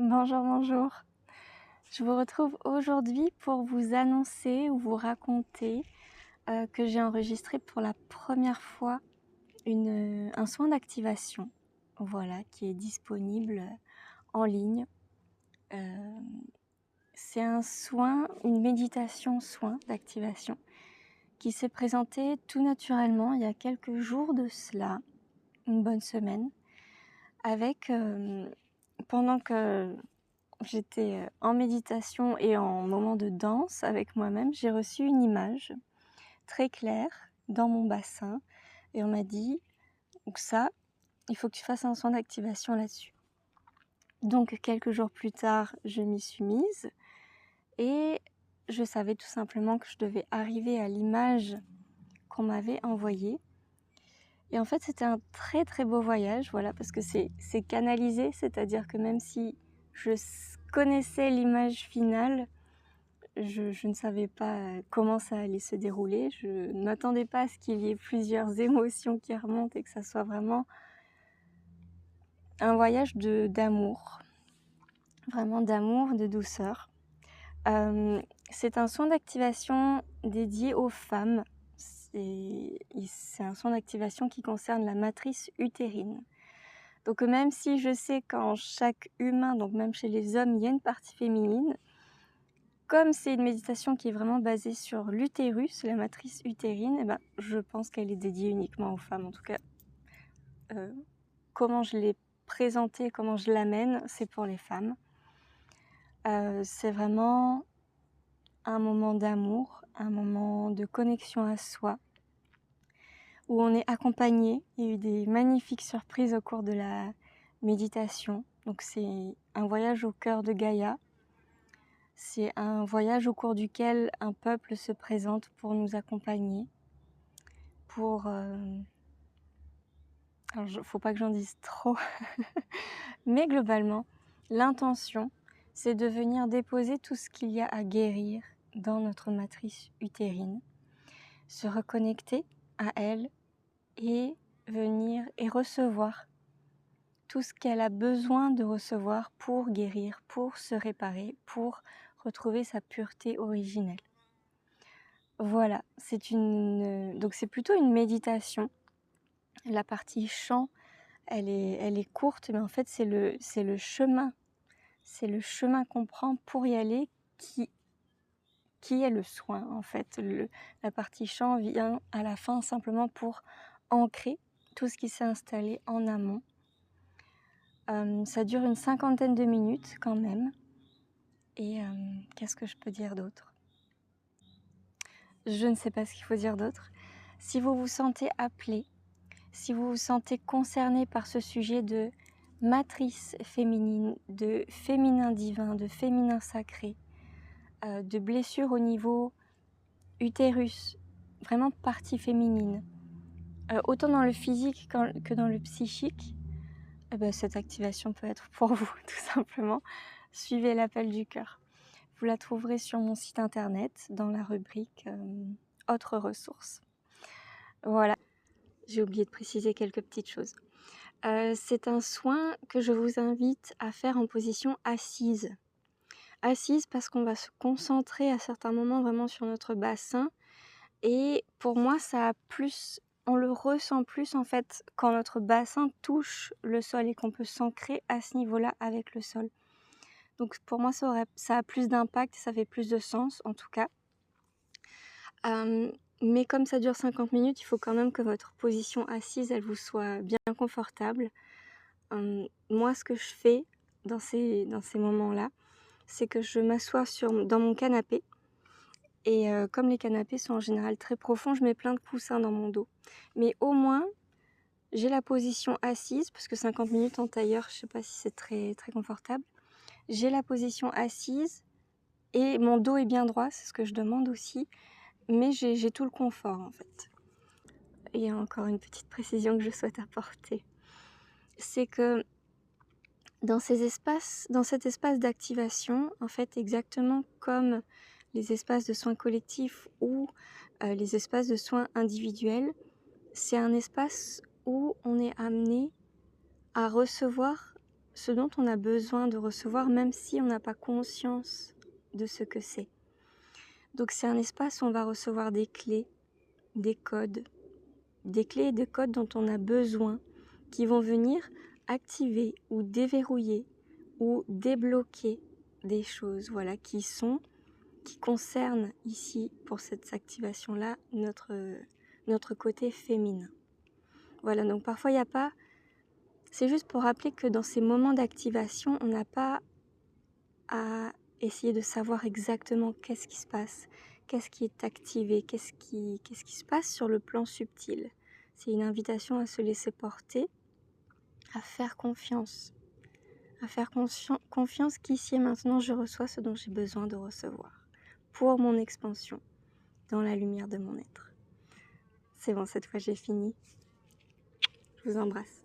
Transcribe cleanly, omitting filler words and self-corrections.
Bonjour, bonjour. Je vous retrouve aujourd'hui pour vous annoncer ou vous raconter que j'ai enregistré pour la première fois un soin d'activation, voilà, qui est disponible en ligne. C'est un soin, une méditation soin d'activation qui s'est présenté tout naturellement il y a quelques jours de cela, une bonne semaine, avec pendant que j'étais en méditation et en moment de danse avec moi-même, j'ai reçu une image très claire dans mon bassin et on m'a dit donc ça, il faut que tu fasses un soin d'activation là-dessus. Donc quelques jours plus tard, je m'y suis mise et je savais tout simplement que je devais arriver à l'image qu'on m'avait envoyée. Et en fait, c'était un très très beau voyage, voilà, parce que c'est canalisé, c'est-à-dire que même si je connaissais l'image finale, je ne savais pas comment ça allait se dérouler. Je ne m'attendais pas à ce qu'il y ait plusieurs émotions qui remontent et que ça soit vraiment un voyage d'amour, vraiment d'amour, de douceur. C'est un soin d'activation dédié aux femmes. C'est un soin d'activation qui concerne la matrice utérine. Donc même si je sais qu'en chaque humain, donc même chez les hommes, il y a une partie féminine, comme c'est une méditation qui est vraiment basée sur l'utérus, la matrice utérine, eh ben, je pense qu'elle est dédiée uniquement aux femmes. En tout cas, comment je l'ai présentée, comment je l'amène, c'est pour les femmes. C'est vraiment un moment d'amour, un moment de connexion à soi, où on est accompagné. Il y a eu des magnifiques surprises au cours de la méditation. Donc c'est un voyage au cœur de Gaïa. C'est un voyage au cours duquel un peuple se présente pour nous accompagner, pour... Alors, faut pas que j'en dise trop, mais globalement, l'intention, c'est de venir déposer tout ce qu'il y a à guérir dans notre matrice utérine, se reconnecter à elle et venir et recevoir tout ce qu'elle a besoin de recevoir pour guérir, pour se réparer, pour retrouver sa pureté originelle. Voilà, donc c'est plutôt une méditation. La partie chant, elle est courte, mais en fait c'est le chemin. C'est le chemin qu'on prend pour y aller qui est le soin en fait. La partie chant vient à la fin simplement pour ancrer tout ce qui s'est installé en amont. Ça dure une 50aine de minutes quand même. Et qu'est-ce que je peux dire d'autre ? Je ne sais pas ce qu'il faut dire d'autre. Si vous vous sentez appelé, si vous vous sentez concerné par ce sujet de matrice féminine, de féminin divin, de féminin sacré, de blessures au niveau utérus, vraiment partie féminine, autant dans le physique que dans le psychique, cette activation peut être pour vous, tout simplement. Suivez l'appel du cœur. Vous la trouverez sur mon site internet dans la rubrique autres ressources. Voilà, j'ai oublié de préciser quelques petites choses. C'est un soin que je vous invite à faire en position assise. Assise parce qu'on va se concentrer à certains moments vraiment sur notre bassin. Et pour moi, on le ressent plus en fait quand notre bassin touche le sol et qu'on peut s'ancrer à ce niveau-là avec le sol. Donc pour moi, ça a plus d'impact, ça fait plus de sens en tout cas. Mais comme ça dure 50 minutes, il faut quand même que votre position assise, elle vous soit bien confortable. Moi, ce que je fais dans ces moments-là, c'est que je m'assois dans mon canapé. Et comme les canapés sont en général très profonds, je mets plein de coussins dans mon dos. Mais au moins, j'ai la position assise, parce que 50 minutes en tailleur, je ne sais pas si c'est très, très confortable. J'ai la position assise et mon dos est bien droit, c'est ce que je demande aussi. Mais j'ai tout le confort en fait. Il y a encore une petite précision que je souhaite apporter. C'est que dans cet espace d'activation, en fait, exactement comme les espaces de soins collectifs ou les espaces de soins individuels, c'est un espace où on est amené à recevoir ce dont on a besoin de recevoir, même si on n'a pas conscience de ce que c'est. Donc c'est un espace où on va recevoir des clés, des codes, des clés et des codes dont on a besoin, qui vont venir activer ou déverrouiller ou débloquer des choses, voilà, qui concernent ici, pour cette activation-là, notre côté féminin. Voilà, donc parfois il n'y a pas... C'est juste pour rappeler que dans ces moments d'activation, on n'a pas à essayer de savoir exactement qu'est-ce qui se passe, qu'est-ce qui est activé, qu'est-ce qui se passe sur le plan subtil. C'est une invitation à se laisser porter, à faire confiance qu'ici et maintenant je reçois ce dont j'ai besoin de recevoir pour mon expansion dans la lumière de mon être. C'est bon, cette fois j'ai fini. Je vous embrasse.